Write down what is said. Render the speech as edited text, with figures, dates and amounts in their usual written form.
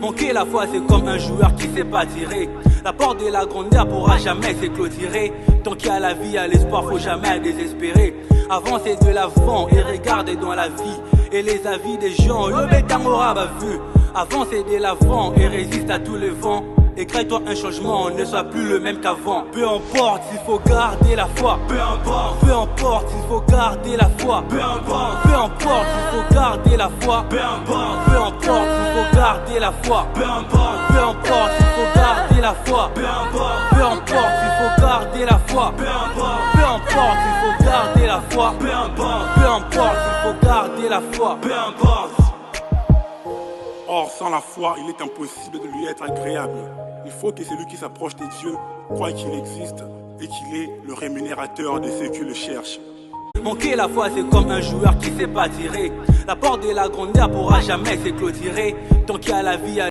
Manquer la foi, c'est comme un joueur qui sait pas tirer. La porte de la grandeur pourra jamais s'éclôturer. Tant qu'il y a la vie, il y a l'espoir, faut jamais désespérer. Avancez de l'avant et regardez dans la vie et les avis des gens, le béton aura vu. Avancez de l'avant et résiste à tous les vents. Et crée-toi un changement, ne sois plus le même qu'avant. Peu importe, il faut garder la foi. Peu importe, il faut garder la foi. Peu importe, il faut garder la foi. Peu importe, il faut garder la foi. Peu importe, il faut garder la foi. Peu importe, il faut garder la foi. Peu importe, il faut garder la foi. Peu importe, il faut garder la foi. Peu importe. Or, sans la foi, il est impossible de lui être agréable. Il faut que celui qui s'approche de Dieu croie qu'il existe et qu'il est le rémunérateur de ceux qui le cherchent. Manquer la foi, c'est comme un joueur qui sait pas tirer. La porte de la grandeur pourra jamais s'éclôturer. Tant qu'il y a la vie,